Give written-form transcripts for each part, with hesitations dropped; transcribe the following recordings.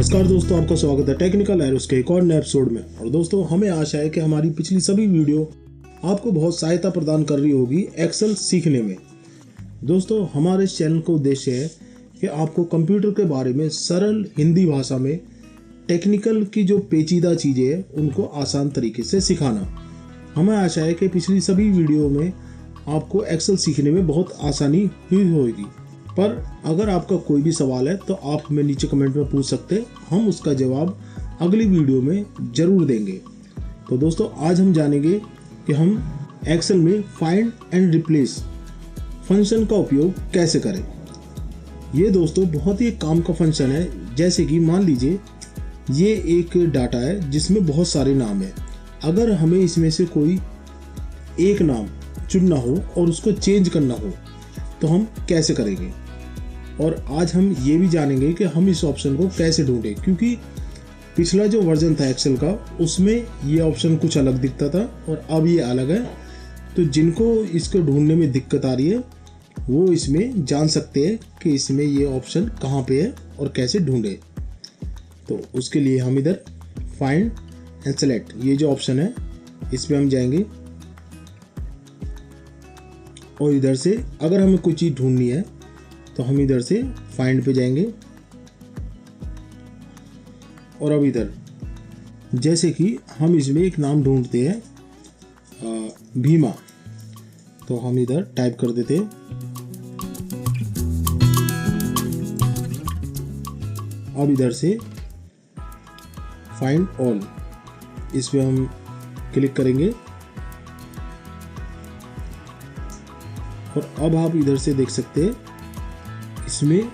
नमस्कार दोस्तों, आपका स्वागत है टेक्निकल एरोस के एक और नए एपिसोड में। और दोस्तों, हमें आशा है कि हमारी पिछली सभी वीडियो आपको बहुत सहायता प्रदान कर रही होगी एक्सेल सीखने में। दोस्तों, हमारे इस चैनल का उद्देश्य है कि आपको कंप्यूटर के बारे में सरल हिंदी भाषा में टेक्निकल की जो पेचीदा चीज़ें हैं उनको आसान तरीके से सिखाना। हमें आशा है कि पिछली सभी वीडियो में आपको एक्सेल सीखने में बहुत आसानी हुई होगी। पर अगर आपका कोई भी सवाल है तो आप हमें नीचे कमेंट में पूछ सकते हैं, हम उसका जवाब अगली वीडियो में ज़रूर देंगे। तो दोस्तों, आज हम जानेंगे कि हम एक्सेल में फाइंड एंड रिप्लेस फंक्शन का उपयोग कैसे करें। ये दोस्तों बहुत ही काम का फंक्शन है। जैसे कि मान लीजिए ये एक डाटा है जिसमें बहुत सारे नाम हैं। अगर हमें इसमें से कोई एक नाम चुनना हो और उसको चेंज करना हो तो हम कैसे करेंगे। और आज हम ये भी जानेंगे कि हम इस ऑप्शन को कैसे ढूंढें, क्योंकि पिछला जो वर्जन था एक्सेल का उसमें ये ऑप्शन कुछ अलग दिखता था और अब ये अलग है। तो जिनको इसको ढूंढने में दिक्कत आ रही है वो इसमें जान सकते हैं कि इसमें ये ऑप्शन कहाँ पे है और कैसे ढूंढें। तो उसके लिए हम इधर फाइंड एंड सेलेक्ट ये जो ऑप्शन है इस पर हम जाएंगे और इधर से अगर हमें कोई चीज़ ढूंढनी है तो हम इधर से फाइंड पे जाएंगे। और अब इधर जैसे कि हम इसमें एक नाम ढूंढते हैं भीमा, तो हम इधर टाइप कर देते हैं। अब इधर से फाइंड ऑल इस पे हम क्लिक करेंगे और अब आप इधर से देख सकते हैं इसमें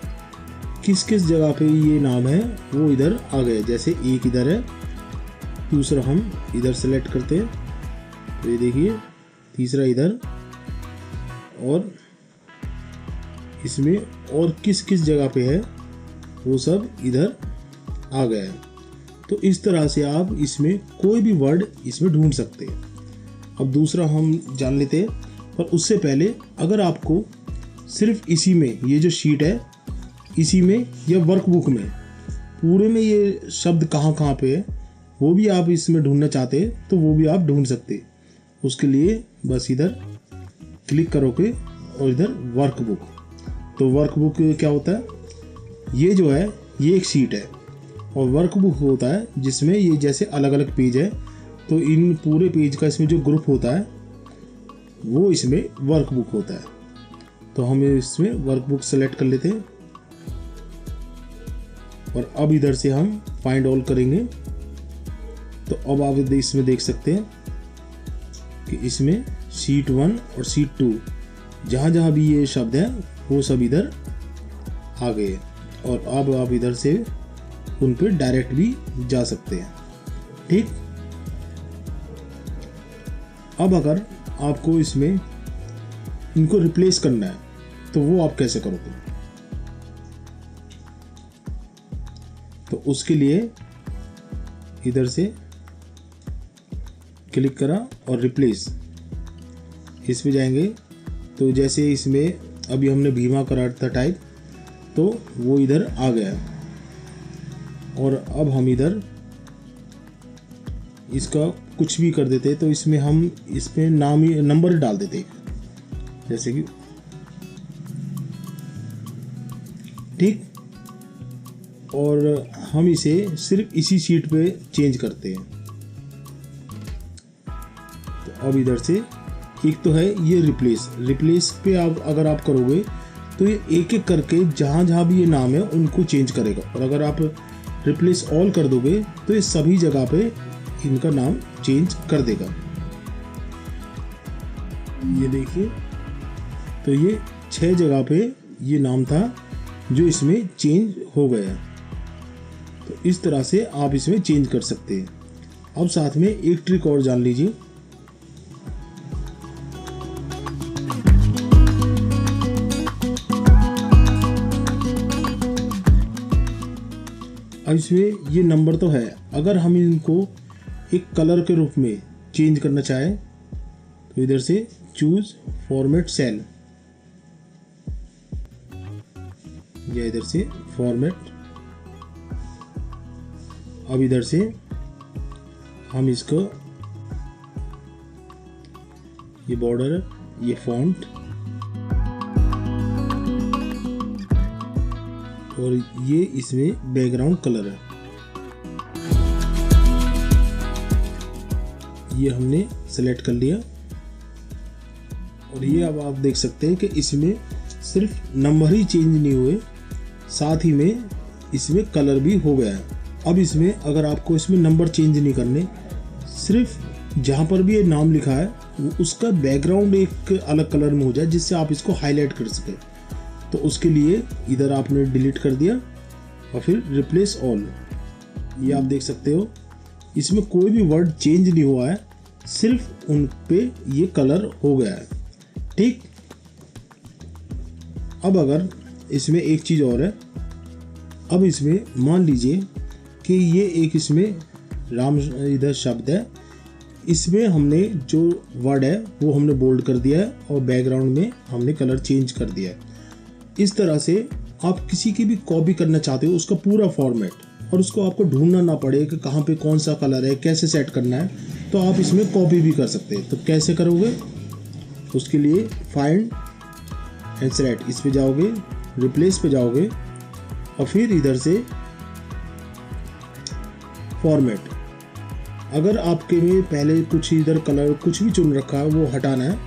किस किस जगह पे ये नाम है वो इधर आ गए। जैसे एक इधर है, दूसरा हम इधर सेलेक्ट करते हैं तो ये देखिए तीसरा इधर, और इसमें और किस किस जगह पे है वो सब इधर आ गया है। तो इस तरह से आप इसमें कोई भी वर्ड इसमें ढूंढ सकते हैं। अब दूसरा हम जान लेते हैं, पर उससे पहले अगर आपको सिर्फ इसी में ये जो शीट है इसी में या वर्कबुक में पूरे में ये शब्द कहाँ कहाँ पे है वो भी आप इसमें ढूंढना चाहते हैं तो वो भी आप ढूंढ सकते हैं। उसके लिए बस इधर क्लिक करोगे और इधर वर्कबुक। तो वर्कबुक क्या होता है, ये जो है ये एक शीट है और वर्कबुक होता है जिसमें ये जैसे अलग अलग पेज है। तो इन पूरे पेज का इसमें जो ग्रुप होता है वो इसमें वर्कबुक होता है। तो हम इसमें वर्कबुक सेलेक्ट कर लेते हैं और अब इधर से हम फाइंड ऑल करेंगे। तो अब आप इसमें देख सकते हैं कि इसमें शीट 1 और शीट 2 जहाँ जहाँ भी ये शब्द है वो सब इधर आ गए और अब आप इधर से उन पर डायरेक्ट भी जा सकते हैं। ठीक, अब अगर आपको इसमें इनको रिप्लेस करना है तो वो आप कैसे करोगे। तो उसके लिए इधर से क्लिक करा और रिप्लेस इस पे जाएंगे। तो जैसे इसमें अभी हमने भीमा करा था टाइप, तो वो इधर आ गया। और अब हम इधर इसका कुछ भी कर देते, तो इसमें हम इस पे नाम ही नंबर डाल देते, जैसे कि ठीक। और हम इसे सिर्फ इसी शीट पे चेंज करते हैं। तो अब इधर से एक तो है ये रिप्लेस पे आप अगर आप करोगे तो ये एक एक करके जहाँ जहाँ भी ये नाम है उनको चेंज करेगा। और अगर आप रिप्लेस ऑल कर दोगे तो ये सभी जगह पे इनका नाम चेंज कर देगा। ये देखिए, तो ये 6 जगह पे ये नाम था जो इसमें चेंज हो गया। तो इस तरह से आप इसमें चेंज कर सकते हैं। अब साथ में एक ट्रिक और जान लीजिए। अब इसमें ये नंबर तो है, अगर हम इनको एक कलर के रूप में चेंज करना चाहें तो इधर से चूज फॉर्मेट सेल या इधर से फॉर्मेट अब इधर से हम इसको, ये बॉर्डर है, ये फॉन्ट और ये इसमें बैकग्राउंड कलर है, ये हमने सेलेक्ट कर लिया। और ये अब आप देख सकते हैं कि इसमें सिर्फ नंबर ही चेंज नहीं हुए, साथ ही में इसमें कलर भी हो गया है। अब इसमें अगर आपको इसमें नंबर चेंज नहीं करने, सिर्फ जहाँ पर भी ये नाम लिखा है उसका बैकग्राउंड एक अलग कलर में हो जाए जिससे आप इसको हाईलाइट कर सकें, तो उसके लिए इधर आपने डिलीट कर दिया और फिर रिप्लेस ऑल। ये आप देख सकते हो इसमें कोई भी वर्ड चेंज नहीं हुआ है, सिर्फ उन पे ये कलर हो गया है। ठीक, अब अगर इसमें एक चीज़ और है, अब इसमें मान लीजिए कि ये एक इसमें राम इधर शब्द है, इसमें हमने जो वर्ड है वो हमने बोल्ड कर दिया है और बैकग्राउंड में हमने कलर चेंज कर दिया है। इस तरह से आप किसी की भी कॉपी करना चाहते हो उसका पूरा फॉर्मेट, और उसको आपको ढूंढना ना पड़े कि कहाँ पे कौन सा कलर है, कैसे सेट करना है, तो आप इसमें कॉपी भी कर सकते हैं। तो कैसे करोगे, उसके लिए फाइंड एंड सेलेक्ट, इस पे जाओगे, रिप्लेस पे जाओगे और फिर इधर से फॉर्मेट। अगर आपके में पहले कुछ इधर कलर कुछ भी चुन रखा है वो हटाना है,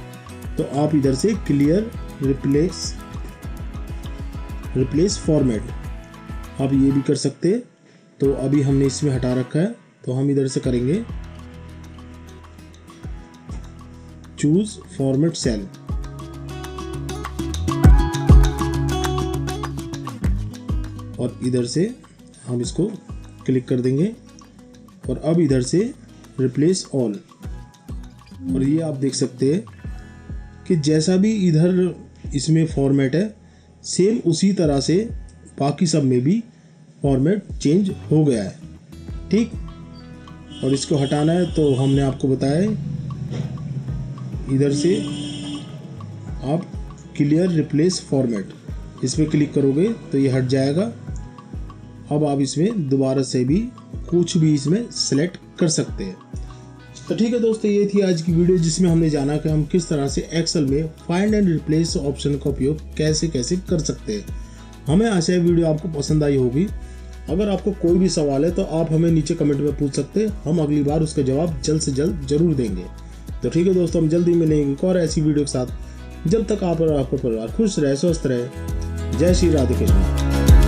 तो आप इधर से क्लियर रिप्लेस फॉर्मेट आप ये भी कर सकते हैं। तो अभी हमने इसमें हटा रखा है, तो हम इधर से करेंगे चूज फॉर्मेट सेल, और इधर से हम इसको क्लिक कर देंगे और अब इधर से रिप्लेस ऑल। और ये आप देख सकते हैं कि जैसा भी इधर इसमें फॉर्मेट है सेम उसी तरह से बाकी सब में भी फॉर्मेट चेंज हो गया है। ठीक, और इसको हटाना है तो हमने आपको बताया इधर से आप क्लियर रिप्लेस फॉर्मेट, इस पर क्लिक करोगे तो ये हट जाएगा। अब आप इसमें दोबारा से भी कुछ भी इसमें सेलेक्ट कर सकते हैं। तो ठीक है दोस्तों, ये थी आज की वीडियो जिसमें हमने जाना कि हम किस तरह से एक्सेल में फाइंड एंड रिप्लेस ऑप्शन का उपयोग कैसे कैसे कर सकते हैं। हमें आशा है वीडियो आपको पसंद आई होगी। अगर आपको कोई भी सवाल है तो आप हमें नीचे कमेंट में पूछ सकते हैं, हम अगली बार उसका जवाब जल्द से जल्द जरूर देंगे। तो ठीक है दोस्तों, हम जल्दी मिलेंगे एक और ऐसी वीडियो के साथ। जब तक आप और आपका परिवार खुश रहे, स्वस्थ रहे। जय श्री राधे कृष्ण।